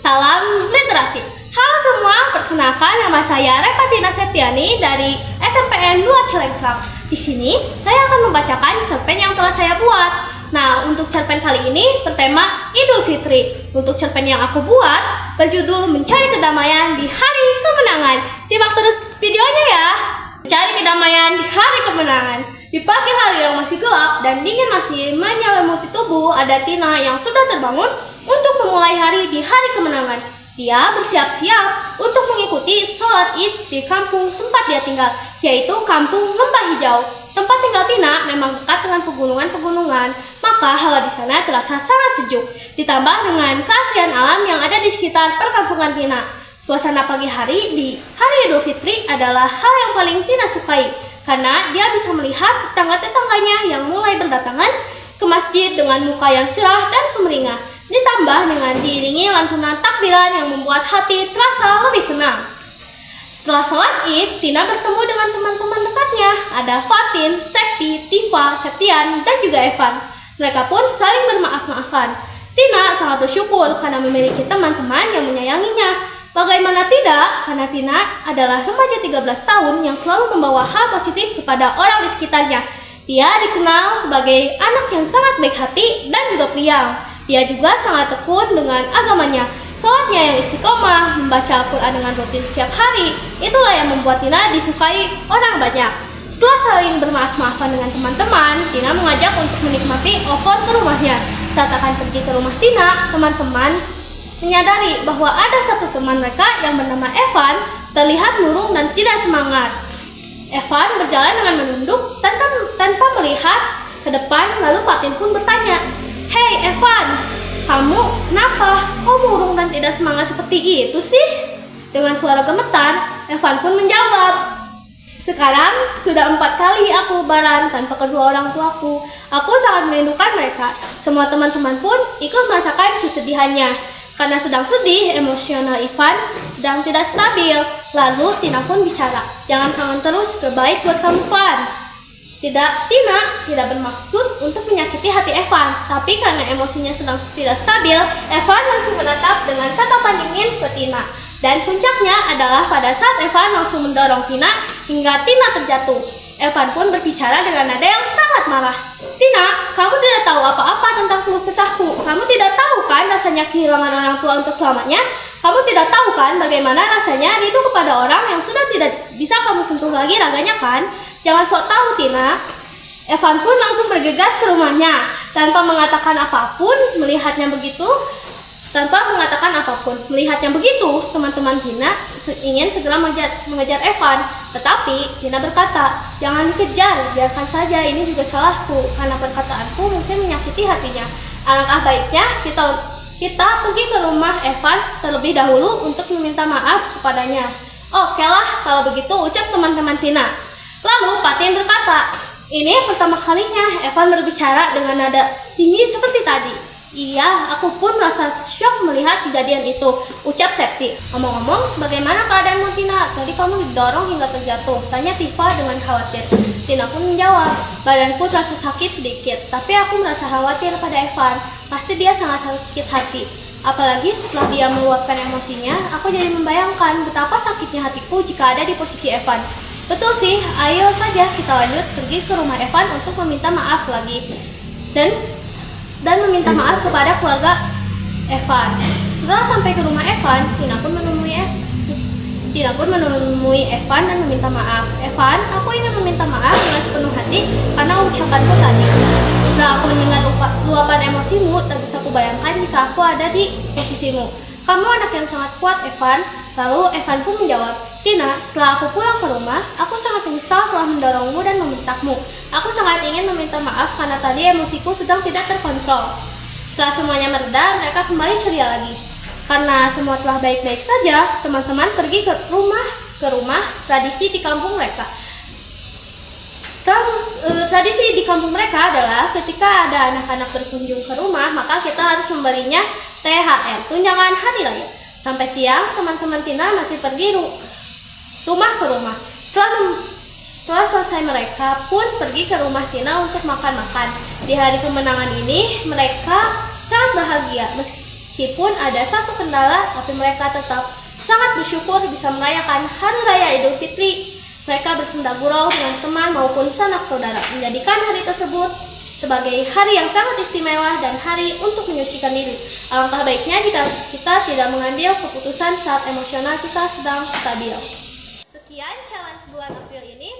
Salam literasi. Halo semua, perkenalkan nama saya Repatina Septiani dari SMPN 2 Cilengkrang. Di sini saya akan membacakan cerpen yang telah saya buat. Nah, untuk cerpen kali ini bertema Idul Fitri. Untuk cerpen yang aku buat berjudul Mencari Kedamaian di Hari Kemenangan. Simak terus videonya ya. Mencari kedamaian di hari kemenangan. Di pagi hari yang masih gelap dan dingin masih menyelimuti tubuh, ada Tina yang sudah terbangun untuk memulai hari di hari kemenangan. Dia bersiap-siap untuk mengikuti sholat Id di kampung tempat dia tinggal, yaitu Kampung Lembah Hijau. Tempat tinggal Tina memang dekat dengan pegunungan-pegunungan, maka hawa di sana terasa sangat sejuk. Ditambah dengan keasrian alam yang ada di sekitar perkampungan Tina. Suasana pagi hari di hari Idul Fitri adalah hal yang paling Tina sukai, karena dia bisa melihat tetangga-tetangganya yang mulai berdatangan ke masjid dengan muka yang cerah dan sumringah, ditambah dengan diiringi lantunan takbiran yang membuat hati terasa lebih tenang. Setelah sholat Id, Tina bertemu dengan teman-teman dekatnya. Ada Fatin, Sekti, Tifa, Septian, dan juga Evan. Mereka pun saling bermaaf-maafan. Tina sangat bersyukur karena memiliki teman-teman yang menyayanginya. Bagaimana tidak, karena Tina adalah remaja 13 tahun yang selalu membawa hal positif kepada orang di sekitarnya. Dia dikenal sebagai anak yang sangat baik hati dan juga priang. Dia juga sangat tekun dengan agamanya. Sholatnya yang istiqomah, membaca Al-Quran dengan rutin setiap hari. Itulah yang membuat Tina disukai orang banyak. Setelah saling bermaaf-maafan dengan teman-teman, Tina mengajak untuk menikmati opor ke rumahnya. Saat akan pergi ke rumah Tina, teman-teman menyadari bahwa ada satu teman mereka yang bernama Evan terlihat murung dan tidak semangat. Evan berjalan dengan menunduk tanpa melihat ke depan, lalu Fatin pun bertanya, "Hei Evan, kamu kenapa? Kok murung dan tidak semangat seperti itu sih?" Dengan suara gemetar, Evan pun menjawab, "Sekarang sudah 4 kali aku lebaran tanpa kedua orang tuaku. Aku sangat merindukan mereka." Semua teman-teman pun ikut merasakan kesedihannya. Karena sedang sedih, emosional Ivan sedang tidak stabil. Lalu Tina pun bicara, "Jangan kangen terus, terbaik buat kamu, Van." Tina tidak bermaksud untuk menyakiti hati Evan, tapi karena emosinya sedang tidak stabil, Evan langsung menatap dengan tatapan dingin ke Tina. Dan puncaknya adalah pada saat Evan langsung mendorong Tina hingga Tina terjatuh. Evan pun berbicara dengan nada yang sangat marah. "Tina, kamu tidak tahu apa-apa tentang keluh kesahku. Kamu tidak tahu kan rasanya kehilangan orang tua untuk selamanya? Kamu tidak tahu kan bagaimana rasanya rindu kepada orang yang sudah tidak bisa kamu sentuh lagi raganya kan? Jangan sok tahu, Tina." Evan pun langsung bergegas ke rumahnya. Tanpa mengatakan apapun, melihatnya begitu, teman-teman Tina ingin segera mengejar Evan. Tetapi Tina berkata, "Jangan dikejar, biarkan saja, ini juga salahku. Karena perkataanku mungkin menyakiti hatinya. Alangkah baiknya kita pergi ke rumah Evan terlebih dahulu untuk meminta maaf kepadanya." "Oke lah, kalau begitu," ucap teman-teman Tina. Lalu Fatin berkata, "Ini pertama kalinya Evan berbicara dengan nada tinggi seperti tadi." "Iya, aku pun merasa syok melihat kejadian itu," ucap Septi. "Ngomong-ngomong, bagaimana keadaanmu, Tina? Tadi kamu didorong hingga terjatuh," tanya Tifa dengan khawatir. Tina pun menjawab, "Badanku terasa sakit sedikit, tapi aku merasa khawatir pada Evan. Pasti dia sangat sakit hati. Apalagi setelah dia meluapkan emosinya, aku jadi membayangkan betapa sakitnya hatiku jika ada di posisi Evan." "Betul sih, ayo saja kita lanjut pergi ke rumah Evan untuk meminta maaf lagi. Dan meminta maaf kepada keluarga Evan." Setelah sampai ke rumah Evan, Tina pun menemui Evan dan meminta maaf. "Evan, aku ingin meminta maaf dengan sepenuh hati karena ucapanku tadi. Setelah aku mendengar luapan emosimu, tak bisa kubayangkan jika aku ada di posisimu. Kamu anak yang sangat kuat, Evan." Lalu Evan pun menjawab, "Tina, setelah aku pulang ke rumah, aku sangat menyesal telah mendorongmu dan membentakmu. Aku sangat ingin meminta maaf karena tadi emosiku sedang tidak terkontrol." Setelah semuanya mereda, mereka kembali ceria lagi. Karena semua telah baik-baik saja, teman-teman pergi ke rumah tradisi di kampung mereka. Tradisi di kampung mereka adalah ketika ada anak-anak berkunjung ke rumah, maka kita harus memberinya THR, tunjangan hari raya. Sampai siang, teman-teman Tina masih pergi rumah ke rumah. Setelah selesai, mereka pun pergi ke rumah Tina untuk makan-makan. Di hari kemenangan ini, mereka sangat bahagia. Meskipun ada satu kendala, tapi mereka tetap sangat bersyukur bisa merayakan Hari Raya Idul Fitri. Mereka bersenda gurau dengan teman maupun sanak saudara, menjadikan hari tersebut sebagai hari yang sangat istimewa dan hari untuk menyucikan diri. Alangkah baiknya jika kita tidak mengambil keputusan saat emosional kita sedang stabil. Sekian challenge bulan April ini.